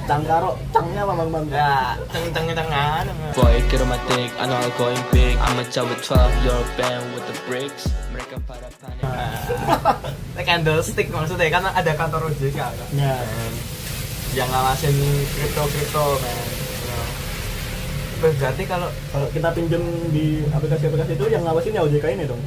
Cangkaro, cangnya apa bang bang? Ya, tengah. Boy, get on my dick, I know I'm going big. I'ma tell with 12, you're a band with the bricks. Mereka pada panik. Candlestick maksudnya karena ada kantor OJK kan. Ya. Yang ngawasin kripto men. Berarti kalau kita pinjem di aplikasi-aplikasi itu yang ngawasin ya OJK ini dong.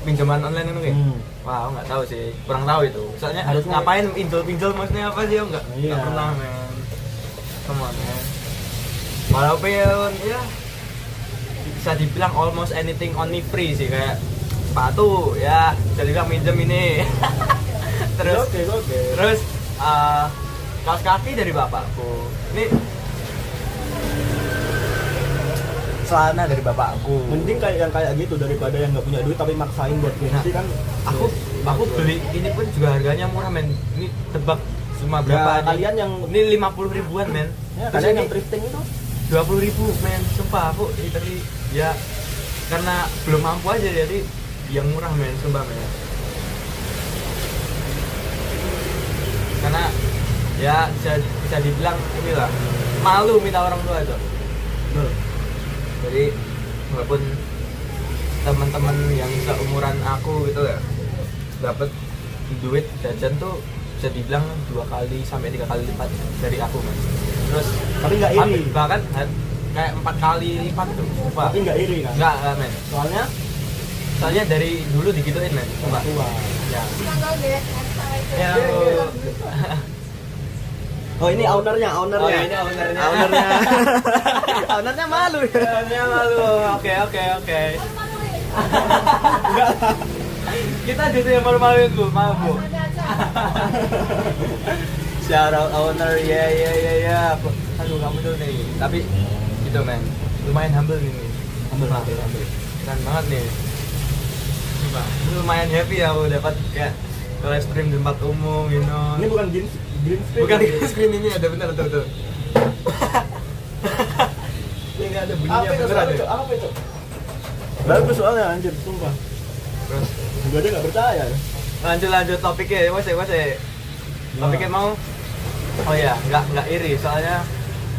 pinjaman online itu kayak wah nggak tahu sih, kurang tahu itu soalnya harus ngapain pinjol maksudnya apa sih, nggak pernah men. Come on man, walaupun ya bisa dibilang almost anything only free sih, kayak sepatu ya bisa dibilang minjem ini. terus terus kaos kaki dari bapakku, ini celana dari bapakku. Mending kayak yang kayak gitu daripada yang nggak punya duit tapi maksain buat gengsi kan. Aku beli ini pun juga harganya murah men. Ini tebak cuma berapa? Ya, kalian yang ini 50 ribuan men. Ya, terus kalian ini yang thrifting itu 20.000 men. Sumpah aku literally ya karena belum mampu aja jadi yang murah men, sumpah men. Karena ya bisa dibilang inilah malu minta orang tua itu. Jadi walaupun teman-teman yang seumuran aku gitu ya dapat duit jajan tuh bisa dibilang 2 kali sampai 3 kali lipat dari aku men. Terus tapi nggak iri, bahkan kayak 4 kali lipat tuh. Tapi nggak iri kan? Nggak men. Soalnya dari dulu digituin men. Coba. Ya. Ya. Oh ini ownernya. Oh ini ownernya. Ownernya malu. Ownernya malu. Oke. Enggak. Kita gitu yang malu-maluin Bu, maaf Bu. Shout out owner, ya. Aduh kamu tuh nih. Tapi gitu men, lumayan humble nih. Humble. Keren banget nih. Coba, lumayan happy ya aku dapat kayak live stream di tempat umum, you know. Ini bukan green screen. Bukan green screen, ini ada bener tuh. Ini ada bunyinya bener ada. Apa itu? Bagus soalnya anjir, sumpah. Terus juga dia nggak percaya. Lanjut topiknya, wes. Topiknya mau. Oh ya, nggak iri soalnya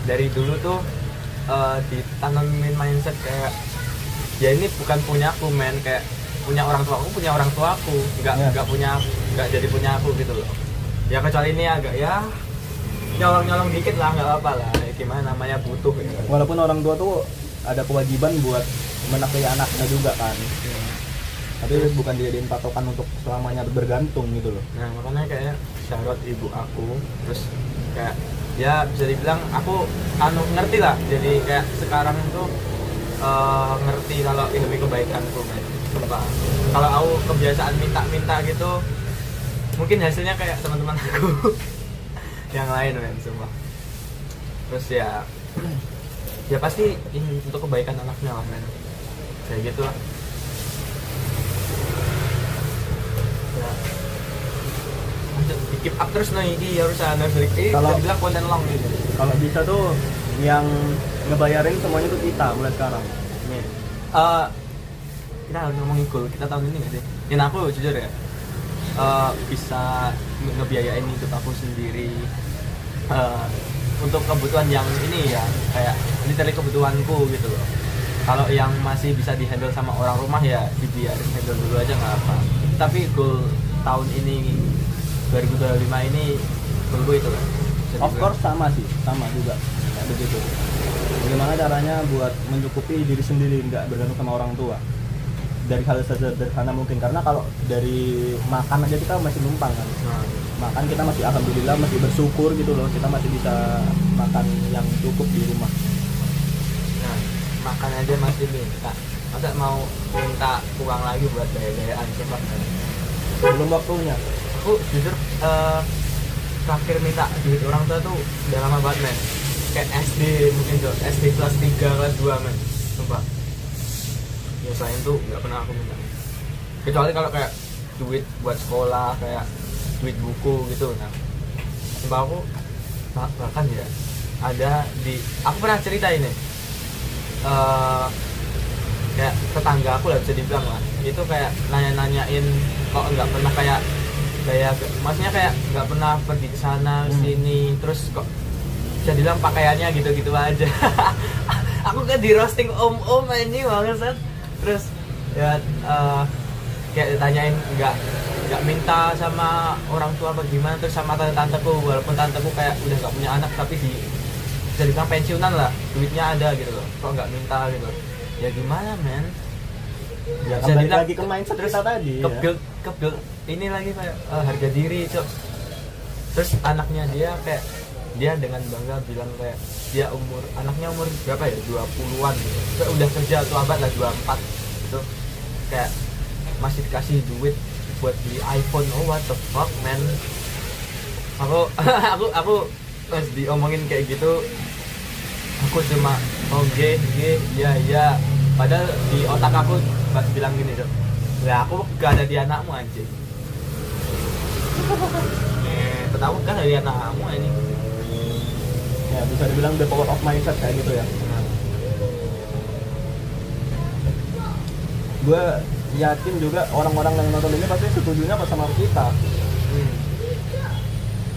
dari dulu tuh ditanamin mindset kayak ya ini bukan punya aku men, kayak punya orang tua aku, nggak jadi punya aku gitu loh. Ya kecuali ini agak ya nyolong dikit lah, nggak apa-apa lah, gimana namanya butuh gitu. Walaupun orang tua tuh ada kewajiban buat menafkahi anaknya juga kan, tapi bukan dijadiin patokan untuk selamanya bergantung gitu loh. Nah makanya kayak syarat ibu aku, terus kayak ya bisa dibilang aku ngerti lah, jadi kayak sekarang tuh ngerti kalau demi kebaikanku men. Sumpah, kalau aku kebiasaan minta gitu mungkin hasilnya kayak teman-teman aku yang lain men, sumpah. Terus ya pasti ini untuk kebaikan anaknya lah men, kayak gitu lah ya. Lanjut, keep up terus nih, ini harus kalau dibilang konten long gitu. Kalau bisa tuh yang ngebayarin semuanya tuh kita mulai sekarang nih. Kita harus ngomongin goal kita tahun ini nggak sih? Yang aku jujur ya bisa ngebiayain hidup aku sendiri untuk kebutuhan yang ini ya, kayak literally kebutuhanku gitu loh. Kalau yang masih bisa dihandle sama orang rumah ya dibiarin handle dulu aja nggak apa. Tapi goal tahun ini 2025 ini goal gue itu kan. Of course sama juga kayak begitu. Bagaimana caranya buat mencukupi diri sendiri, nggak bergantung sama orang tua. Dari hal sederhana mungkin, karena kalau dari makan aja kita masih numpang kan. Makan kita masih alhamdulillah masih bersyukur gitu loh, kita masih bisa makan yang cukup di rumah. Nah, makan aja masih minta. Masa mau minta uang lagi buat gaya-gayaan, coba. Belum waktunya. Aku jujur terakhir minta duit orang tua tuh udah lama banget men. Kayak SD mungkin tuh, SD kelas 3, kelas 2 men. Sumpah. Ya selain itu nggak pernah aku minta. Kecuali kalau kayak duit buat sekolah, kayak duit buku gitu. Nah, sumpah aku bahkan ya ada aku pernah cerita ini. Kayak tetangga aku lah bisa dibilang lah. Itu kayak nanya-nanyain kok nggak pernah kayak kayak maksudnya kayak nggak pernah pergi ke sana sini, terus kok bisa bilang pakaiannya gitu-gitu aja. Aku kan di roasting om ini banget. Terus ya kayak ditanyain nggak minta sama orang tua apa gimana, terus sama tante-tanteku, walaupun tanteku kayak udah nggak punya anak tapi bisa dibilang pensiunan lah, duitnya ada gitu loh, kok nggak minta gitu. Ya gimana men, Ya bisa kembali dibilang lagi ke mindset kita tadi ya. ke-build ini lagi kayak harga diri cok. Terus anaknya dia kayak dia dengan bangga bilang kayak dia anaknya umur berapa ya, 20-an gitu. Kayak udah kerja tuh abad lah, 24 gitu, kayak masih dikasih duit buat beli iPhone. Oh what the fuck man. Aku pas diomongin kayak gitu aku cuma oke, ya padahal di otak aku pas bilang gini dok, ya aku gak ada di anakmu anjing. Tahu kan dari anakmu ini. Ya bisa dibilang the power of mindset kayak gitu ya. Gue yakin juga orang-orang yang nonton ini pasti setujunya pas sama kita.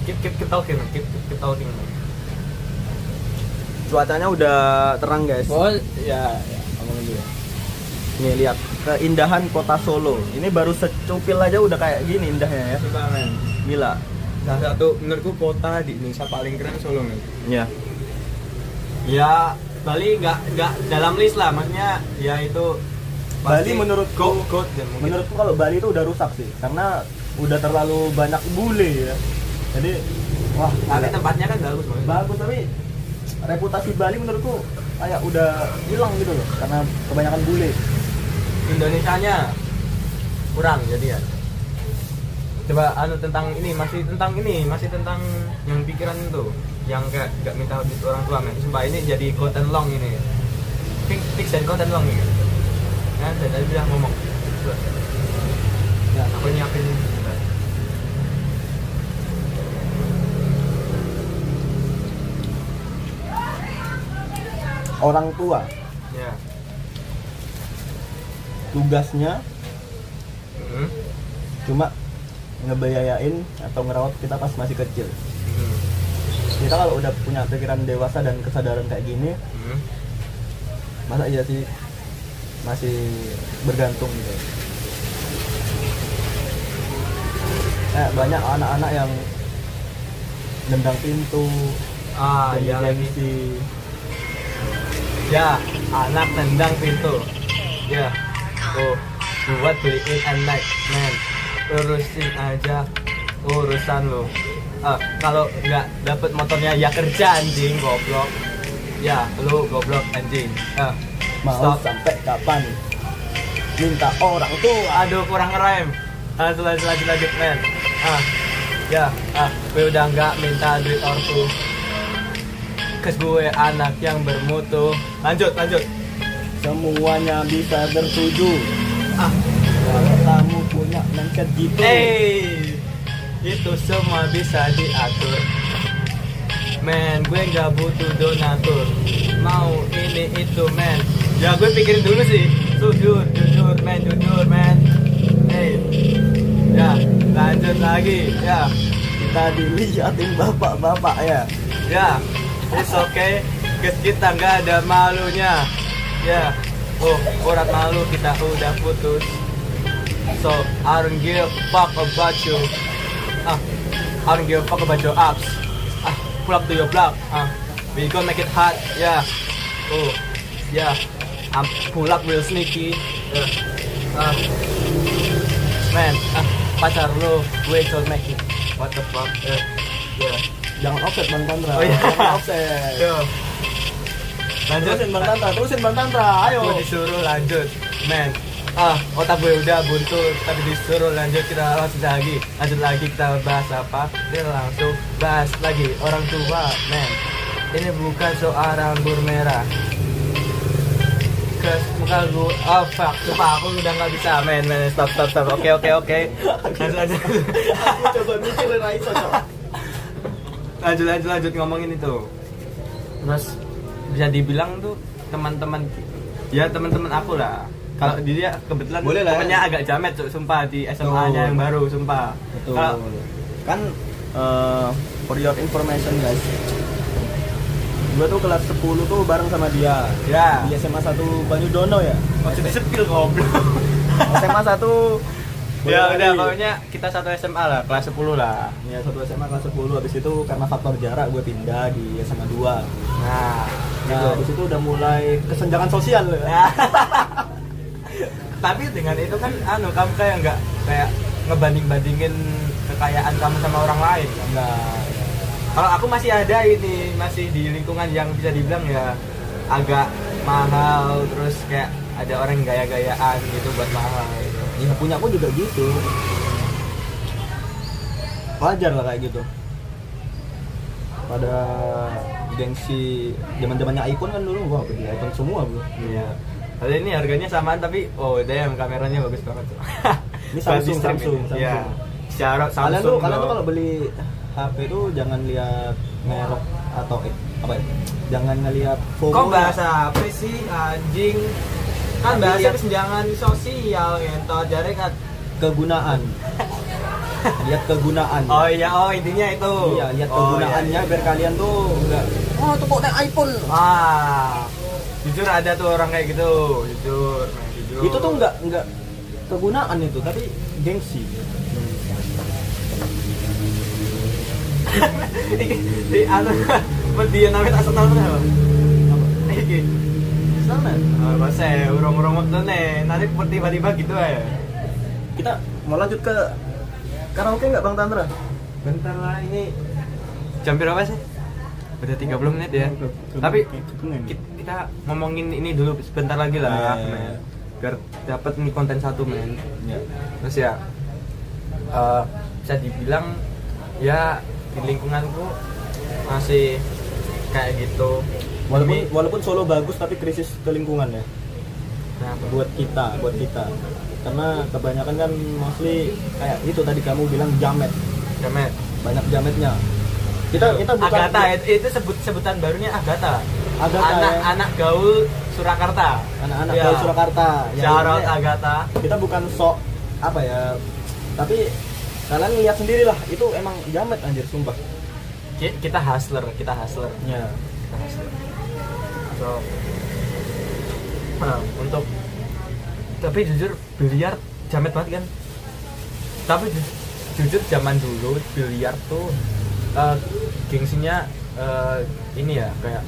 Keep talking. Cuacanya udah terang guys. Oh Ya, ngomongin dulu. Nih lihat keindahan kota Solo. Ini baru secupil aja udah kayak gini indahnya ya. men. Gila. Salah satu menurutku kota di Indonesia paling keren Solo men. Ya. Ya Bali nggak dalam list lah, maksudnya ya itu Bali menurutku menurutku kalau Bali itu udah rusak sih karena udah terlalu banyak bule ya. Jadi wah, tapi gila. tempatnya kan bagus banget. Bagus tapi reputasi Bali menurutku kayak udah hilang gitu loh karena kebanyakan bule. Indonesianya kurang jadi ya. Coba tentang yang pikiran itu, yang kayak gak minta duit orang tua men. Sumpah ini jadi content long ini. Fix dan content long ini. Kan tadi bilang ngomong. Ya, aku nyiapin bentar. Orang tua Ya. tugasnya Hmm. cuma ngebiayain atau ngerawat kita pas masih kecil. Hmm. Kita kalau udah punya pikiran dewasa dan kesadaran kayak gini, Hmm. masa iya sih masih bergantung gitu. Banyak anak-anak yang nendang pintu, Ya lagi. gengsi. Ya, anak tendang pintu. Ya. Buat beliin anak, men. Urusin aja urusan lo. Kalau nggak dapet motornya ya kerja anjing, goblok. Ya, lu goblok anjing. Mau Stop. sampai kapan minta orang tuh? Aduh, kurang ngerem. Lanjut, men. Gue udah nggak minta duit ortu. Kes gue anak yang bermutu. Lanjut. Semuanya bisa tertuju kalau kamu punya mindset gitu. Itu semua bisa diatur. Men, gue nggak butuh donatur. Mau ini itu, men. Ya gue pikirin dulu sih. Jujur, men. Ya, lanjut lagi. Ya, Kita dilihatin bapak-bapak ya. ya. It's okay. Guys, kita nggak ada malunya. Ya. Urat malu kita udah putus. So, I don't give a fuck about you. I don't give a fuck about your apps. Pull up to your block. We gonna make it hot. Yeah. Yeah. I'm pull up real sneaky. Man, pacar lo, gue don't make it. What the fuck? Yeah. Jangan offset Bang Tantra. Oh, iya. Jangan offset. Yo. Lanjut. Terusin Bang Tantra. Ayo. Gue disuruh lanjut, men. Otak gue udah buntu, tapi disuruh lanjut, kita lanjut lagi kita bahas apa? Dia langsung bahas lagi orang tua, men. Ini bukan soal rambut merah. Ke muka gue, fuck, sumpah aku udah nggak bisa, men. Stop. Oke. Lanjut. Aku coba mikirin Raisa. Lanjut ngomongin itu. Terus bisa dibilang tuh teman-teman aku lah, Kalau dia kebetulan Boleh lah. temennya agak jamet Cuk, sumpah di SMA-nya yang baru, sumpah. Betul. Kalau Kan for your information guys, gua tuh kelas 10 tuh bareng sama dia ya, di SMA 1 Banyudono ya. maksud disepil goblok. SMA 1 Ya udah, pokoknya kita satu SMA lah, kelas 10 lah. ya satu SMA kelas 10. Habis itu karena faktor jarak gue pindah di SMA 2. Nah, Nah, habis itu udah mulai kesenjangan sosial. Ya. Tapi dengan itu kan kamu kayak nggak kayak ngebanding-bandingin kekayaan kamu sama orang lain kan? Enggak. Kalau aku masih ada ini, masih di lingkungan yang bisa dibilang ya agak mahal, terus kayak ada orang yang gaya-gayaan gitu buat mahal gitu. Ya punya aku juga gitu. Wajar lah kayak gitu. Pada gengsi zaman-zamannya iPhone kan dulu, wah beli iPhone semua bro. Iya. Kali ini harganya samaan tapi damn, kameranya bagus banget tuh. Ini Samsung, Bagus, Samsung. Iya. Syarat Kalian Samsung. tuh loh. kalau beli HP tuh jangan lihat merek atau apa ya? Jangan ngelihat FOMO. Kok bahasa apa sih anjing? Kan Tapi bahasa lihat- kesenjangan sosial gitu. Jadi kan kegunaan. Lihat kegunaan. oh iya, intinya itu. Iya, lihat Oh, kegunaannya iya. biar kalian tuh enggak. Oh, tuh kok naik iPhone. Wah. Jujur ada tuh orang kayak gitu. Jujur. Itu tuh enggak kegunaan itu, tapi gengsi. di dia namanya tak senang apa? Iki. Sana. Masa urung-urung waktu nih, nanti tiba-tiba gitu ya. Kita mau lanjut ke karaoke nggak Bang Tantra? Bentar lah, ini jam berapa sih? Udah 30 menit ya. Tapi kita ngomongin ini dulu sebentar lagi lah, Iya. men. Biar dapat nih konten satu, men. Ya. Terus ya bisa dibilang ya di lingkunganku masih kayak gitu. Walaupun Solo bagus tapi krisis ke lingkungan ya. Kenapa? Buat kita. Karena kebanyakan kan mostly kayak itu tadi kamu bilang jamet. Jamet. Banyak jametnya. Kita bukan Agatha, itu sebutan barunya Agatha. Agatha, ya. Anak gaul Surakarta. Anak-anak Ya. dari Surakarta. Ya, Shout out intinya Agatha. kita bukan sok apa ya. Tapi kalian lihat sendirilah, itu emang jamet anjir sumpah. Kita hustler. Ya. Kita hustler. So, untuk tapi jujur biliar jamet banget kan. Tapi jujur zaman dulu biliar tuh gengsinya ini ya kayak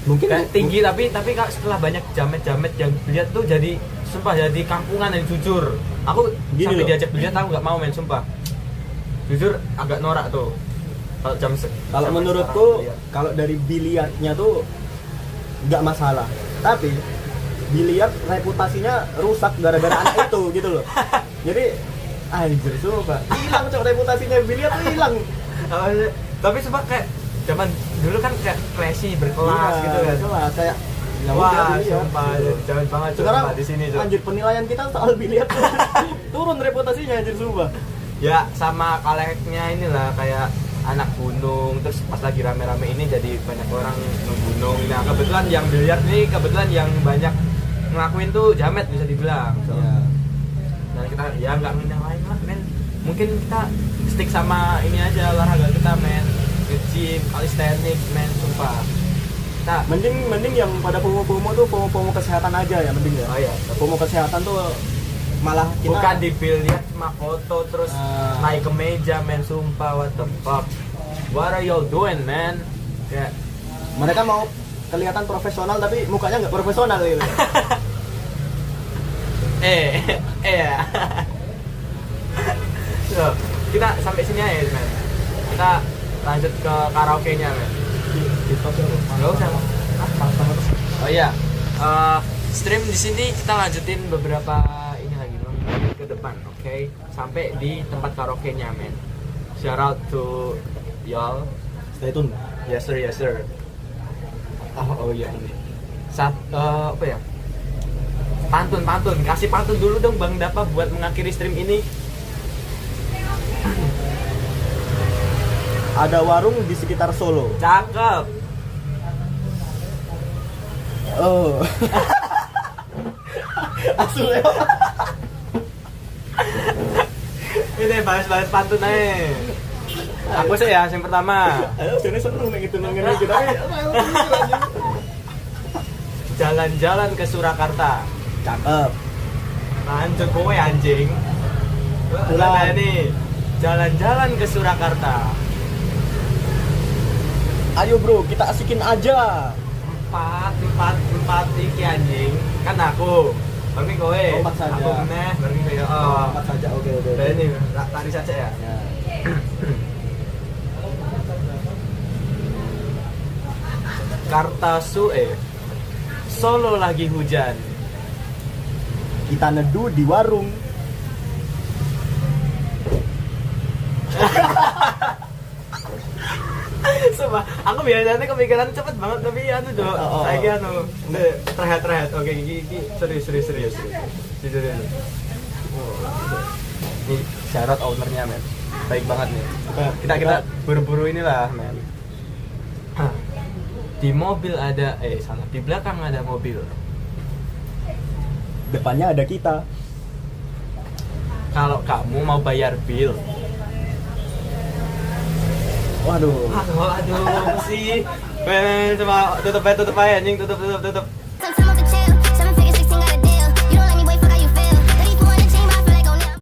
Mungkin kayak tinggi, tapi kak setelah banyak jamet yang biliar tuh jadi sumpah jadi kampungan yang jujur. Aku Gini sampai loh. diajak biliar aku nggak mau main sumpah. Jujur agak norak tuh. Kalau Kalau menurutku kalau dari biliarnya tuh nggak masalah, tapi biliar reputasinya rusak gara-gara anak itu gitu loh. Jadi anjir sumpah hilang cok, reputasinya biliar tuh hilang. Tapi sumpah kayak zaman dulu kan kayak classy berkelas Iya, gitu kan. kelas kayak ya Wah, udah, biliar. sumpah jangan banget Sekarang sumpah di sini Cok. anjir penilaian kita soal biliar tuh turun reputasinya anjir sumpah. Ya sama kaleknya inilah kayak anak gunung, terus pas lagi rame-rame ini jadi banyak orang ngegunung. Nah kebetulan yang biliar ini kebetulan yang banyak ngelakuin tuh jamet bisa dibilang. So, Iya. dan kita ya nggak nyalain lah men. Mungkin kita stick sama ini aja olahraga kita men, nge-gym, calisthenics men, sumpah. Kita Mending yang pada FOMO tuh FOMO kesehatan aja ya mending ya. oh iya, FOMO kesehatan tuh malah kita bukan di biliar cuma foto terus naik ke meja men, sumpah what the fuck. What are y'all doing man? Kayak mereka mau kelihatan profesional tapi mukanya nggak profesional gitu. ya. So, kita sampai sini aja men. Kita lanjut ke karaoke-nya men. Nggak usah. Oh iya. Stream di sini kita lanjutin beberapa ini lagi ke depan, oke? Sampai di tempat karaoke-nya men. Shout out to y'all. Stay tune. Yes sir. Oh iya ini. Apa ya? Pantun, kasih pantun dulu dong Bang Dapa buat mengakhiri stream ini. Ada warung di sekitar Solo. Cakep. Oh. Asu Leo. Ini balas-balas pantun aja. Aku sih ya, yang pertama. Ayo jane seneng nek itu nangin iki tapi Jalan-jalan ke Surakarta. cakep. Lanjut kowe anjing. Ulang. Ulang ini. Jalan-jalan ke Surakarta. Ayo bro, kita asikin aja. Empat iki anjing. Kan aku. Berarti kowe. Empat saja. Aku meneh, berarti kowe. Oh. Empat saja, oke. Udah ini, tari saja ya. Ya. Kartasue. Solo lagi hujan. Kita neduh di warung. Sumpah, aku biasanya kepikiran cepet banget tapi anu Dok. Oh. Saiki anu, rehat. Oke, iki serius. Jujur. Ini syarat ownernya, men. Baik banget nih. Kita buru-buru inilah, men. Di mobil ada di belakang ada mobil. Depannya ada kita. Kalau kamu mau bayar bill. Waduh. Aduh, apa sih? Coba tutup aja anjing, tutup.